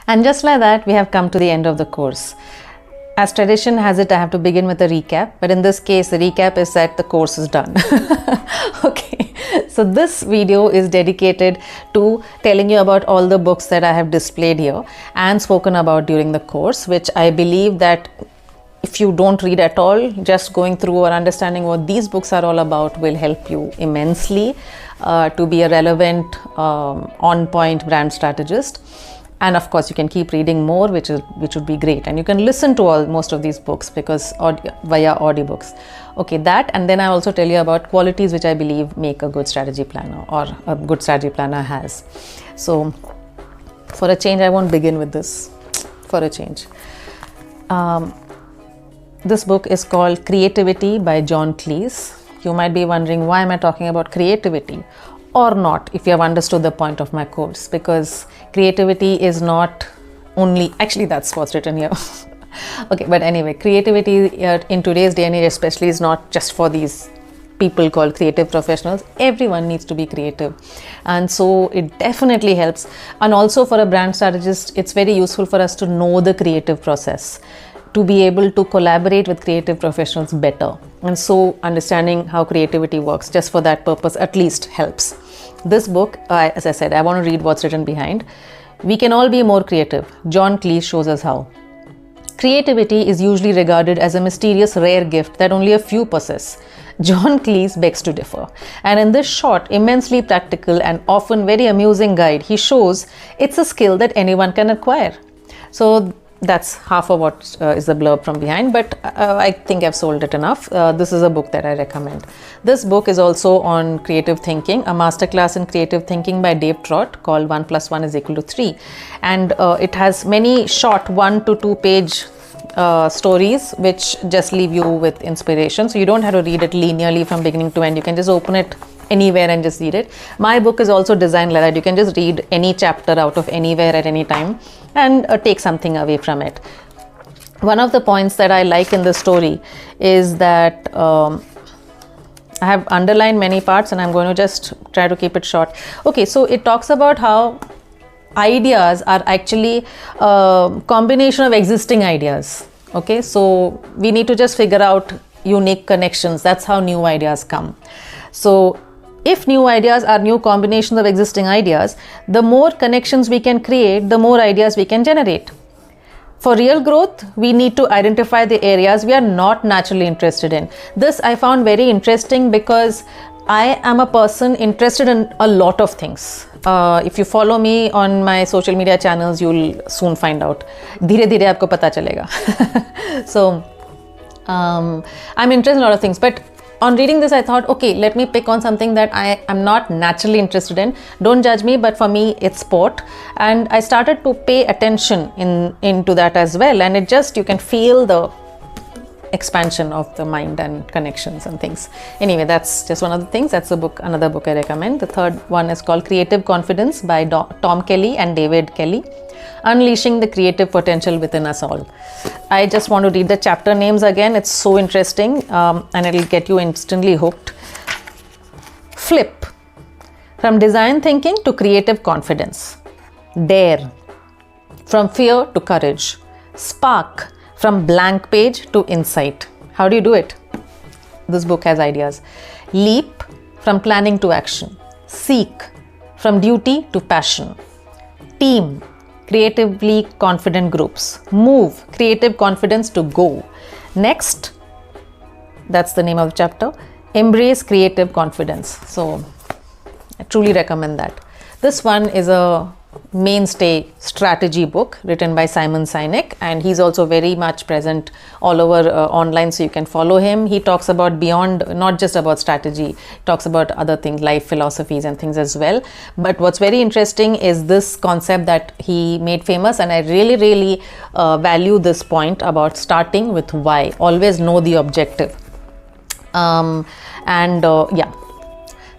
And just like that, we have come to the end of the course. As tradition has it, I have to begin with a recap, but in this case, the recap is that the course is done. Okay, so this video is dedicated to telling you about all the books that I have displayed here and spoken about during the course, which I believe that if you don't read at all, just going through or understanding what these books are all about will help you immensely to be a relevant, on-point brand strategist. And of course, you can keep reading more, which would be great. And you can listen to most of these books because via audiobooks. Okay, that, and then I also tell you about qualities which I believe make a good strategy planner or a good strategy planner has. So for a change, I won't begin with this. For a change. This book is called Creativity by John Cleese. You might be wondering, why am I talking about creativity? Or not, if you have understood the point of my course, because creativity is not only, actually that's what's written here. Okay, but anyway, creativity in today's day and age especially is not just for these people called creative professionals. Everyone needs to be creative, and so it definitely helps. And also for a brand strategist, it's very useful for us to know the creative process, to be able to collaborate with creative professionals better. And so understanding how creativity works just for that purpose at least helps. This book, as I said, I want to read what's written behind. We can all be more creative. John Cleese shows us how. Creativity is usually regarded as a mysterious, rare gift that only a few possess. John Cleese begs to differ. And in this short, immensely practical and often very amusing guide, he shows it's a skill that anyone can acquire. So that's half of what is the blurb from behind, but I think I've sold it enough. This is a book that I recommend. This book is also on creative thinking, a masterclass in creative thinking by Dave Trott called 1 + 1 = 3. And it has many short 1 to 2 page stories which just leave you with inspiration. So you don't have to read it linearly from beginning to end. You can just open it anywhere and just read it. My book is also designed like that. You can just read any chapter out of anywhere at any time and take something away from it. One of the points that I like in the story is that I have underlined many parts and I'm going to just try to keep it short. Okay, so it talks about how ideas are actually a combination of existing ideas. Okay, so we need to just figure out unique connections. That's how new ideas come. So if new ideas are new combinations of existing ideas, the more connections we can create, the more ideas we can generate. For real growth, we need to identify the areas we are not naturally interested in. This I found very interesting because I am a person interested in a lot of things. If you follow me on my social media channels, you'll soon find out. धीरे धीरे आपको पता चलेगा. So I'm interested in a lot of things, but on reading this, I thought, okay, let me pick on something that I am not naturally interested in. Don't judge me, but for me, it's sport. And I started to pay attention into that as well. And it just, you can feel the expansion of the mind and connections and things. Anyway, that's just one of the things. That's a book, another book I recommend. The third one is called Creative Confidence by Tom Kelly and David Kelly. Unleashing the creative potential within us all. I just want to read the chapter names again. It's so interesting and it'll get you instantly hooked. Flip. From design thinking to creative confidence. Dare. From fear to courage. Spark. From blank page to insight. How do you do it? This book has ideas. Leap. From planning to action. Seek. From duty to passion. Team. Creatively confident groups. Move. Creative confidence to go. Next, that's the name of the chapter. Embrace creative confidence. So I truly recommend that. This one is a mainstay strategy book written by Simon Sinek, and he's also very much present all over online, so you can follow him. He talks about beyond, not just about strategy, he talks about other things, life philosophies and things as well. But what's very interesting is this concept that he made famous, and I really value this point about starting with why. Always know the objective. Yeah.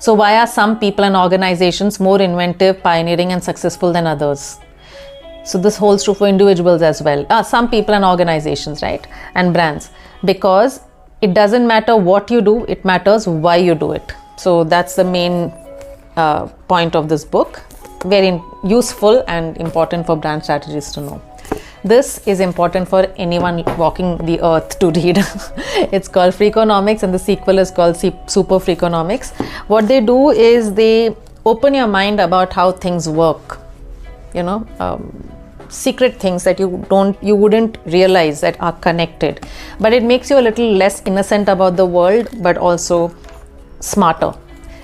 So why are some people and organizations more inventive, pioneering and successful than others? So this holds true for individuals as well. Some people and organizations, right? And brands. Because it doesn't matter what you do, it matters why you do it. So that's the main point of this book. very useful and important for brand strategists to know. This is important for anyone walking the earth to read. It's called Freakonomics and the sequel is called Super Freakonomics. What they do is they open your mind about how things work, secret things that you wouldn't realize that are connected, but it makes you a little less innocent about the world, but also smarter,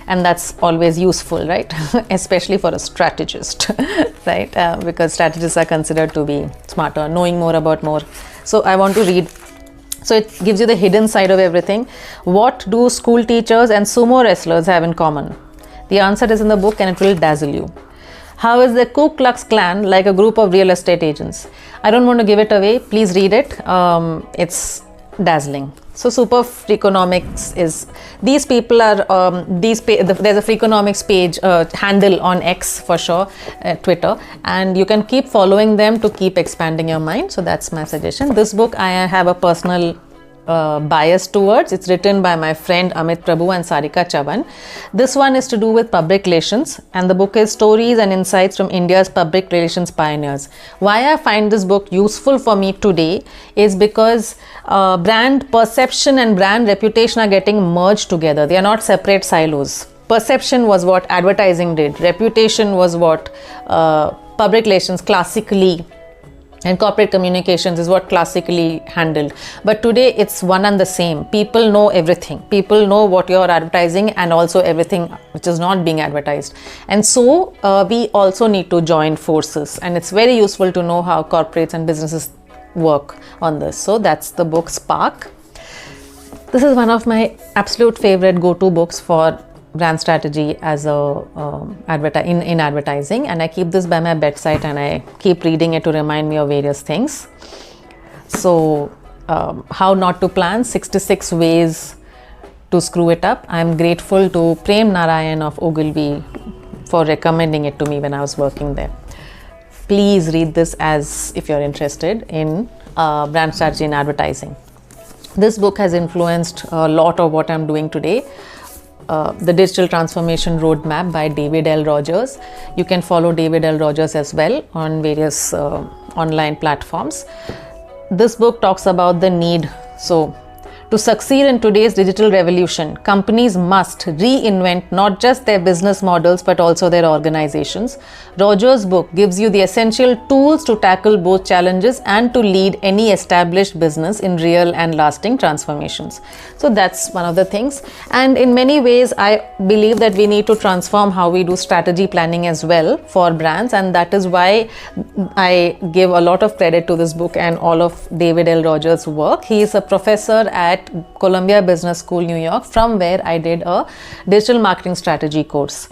and that's always useful, right? Especially for a strategist, right? Because strategists are considered to be smarter, knowing more about more. So I want to read. So it gives you the hidden side of everything. What do school teachers and sumo wrestlers have in common? The answer is in the book, and it will dazzle you. How is the Ku Klux Klan like a group of real estate agents? I don't want to give it away. Please read it. It's dazzling. So Super Freakonomics is, these people are, there's a Freakonomics page, handle on X for sure, Twitter, and you can keep following them to keep expanding your mind. So that's my suggestion. This book I have a personal bias towards. It's written by my friend Amit Prabhu and Sarika Chavan. This one is to do with public relations, and the book is Stories and Insights from India's Public Relations Pioneers. Why I find this book useful for me today is because brand perception and brand reputation are getting merged together. They are not separate silos. Perception was what advertising did. Reputation was what public relations classically and corporate communications is what classically handled. But today it's one and the same. People know everything. People know what you're advertising and also everything which is not being advertised. And so we also need to join forces. And it's very useful to know how corporates and businesses work on this. So that's the book Spark. This is one of my absolute favorite go-to books for brand strategy as a in advertising, and I keep this by my bedside and I keep reading it to remind me of various things. So how not to plan, 66 ways to screw it up. I'm grateful to Prem Narayan of Ogilvy for recommending it to me when I was working there. Please read this as if you're interested in brand strategy in advertising. This book has influenced a lot of what I'm doing today. The Digital Transformation Roadmap by David L. Rogers. You can follow David L. Rogers as well on various online platforms. This book talks about the need. So, to succeed in today's digital revolution, companies must reinvent not just their business models but also their organizations. Rogers' book gives you the essential tools to tackle both challenges and to lead any established business in real and lasting transformations. So that's one of the things. And in many ways, I believe that we need to transform how we do strategy planning as well for brands, and that is why I give a lot of credit to this book and all of David L. Rogers' work. He is a professor at Columbia Business School, New York, from where I did a digital marketing strategy course.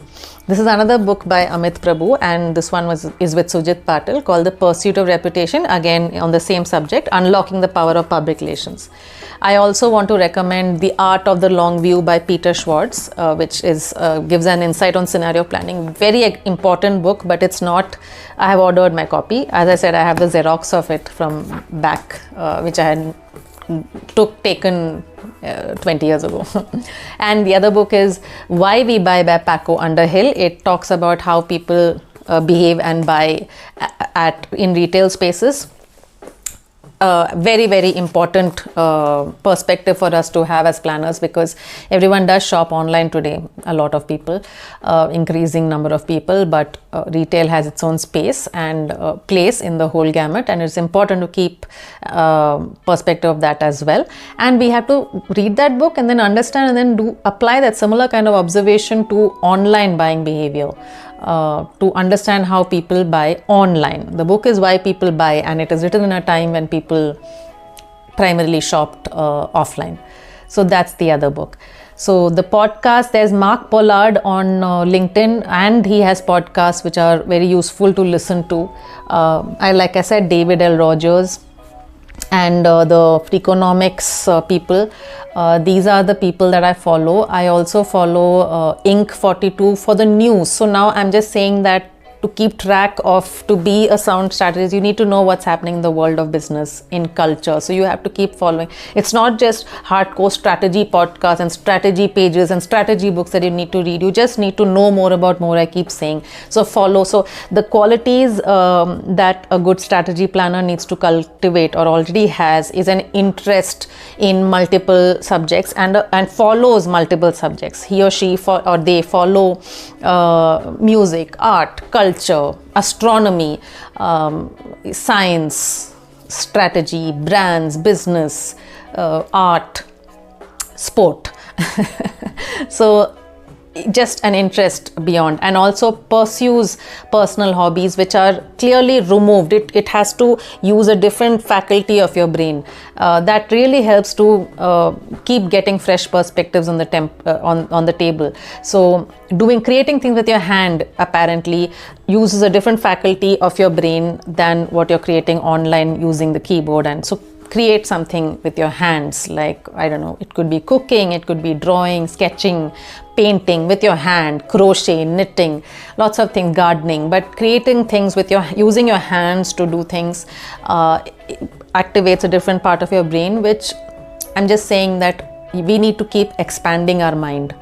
This is another book by Amit Prabhu, and this one is with Sujit Patil, called The Pursuit of Reputation, again on the same subject, Unlocking the Power of Public Relations. I also want to recommend The Art of the Long View by Peter Schwartz, which is gives an insight on scenario planning. Very important book, but it's not, I have ordered my copy. As I said, I have the Xerox of it from back, which I had taken 20 years ago. And the other book is Why We Buy by Paco Underhill. It talks about how people behave and buy in retail spaces. Very, very important perspective for us to have as planners, because everyone does shop online today, a lot of people, increasing number of people, but retail has its own space and place in the whole gamut, and it's important to keep perspective of that as well. And we have to read that book and then understand and then apply that similar kind of observation to online buying behavior. To understand how people buy online. The book is Why People Buy, and it is written in a time when people primarily shopped offline. So that's the other book. So the podcast, there's Mark Pollard on LinkedIn, and he has podcasts which are very useful to listen to. Like I said, David L. Rogers and the Freakonomics people. These are the people that I follow. I also follow Inc. 42 for the news. So now I'm just saying that to keep track of, to be a sound strategist, you need to know what's happening in the world of business, in culture. So you have to keep following. It's not just hardcore strategy podcasts and strategy pages and strategy books that you need to read. You just need to know more about more, I keep saying. So follow. So the qualities that a good strategy planner needs to cultivate or already has is an interest in multiple subjects and follows multiple subjects. He or she or they follow music, art, culture, astronomy, science, strategy, brands, business, art, sport. So just an interest beyond, and also pursues personal hobbies which are clearly removed. It has to use a different faculty of your brain. That really helps to keep getting fresh perspectives on the on the table. So creating things with your hand apparently uses a different faculty of your brain than what you're creating online using the keyboard. And so create something with your hands, like, I don't know, it could be cooking, it could be drawing, sketching, painting with your hand, crochet, knitting, lots of things, gardening. But creating things with using your hands to do things activates a different part of your brain, which I'm just saying that we need to keep expanding our mind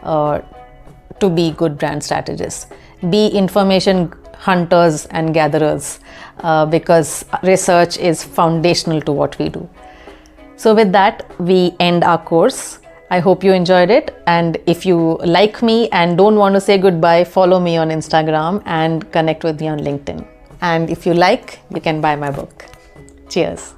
to be good brand strategists. Be information hunters and gatherers, because research is foundational to what we do. So with that, we end our course. I hope you enjoyed it, and if you like me and don't want to say goodbye, follow me on Instagram and connect with me on LinkedIn. And if you like, you can buy my book. Cheers.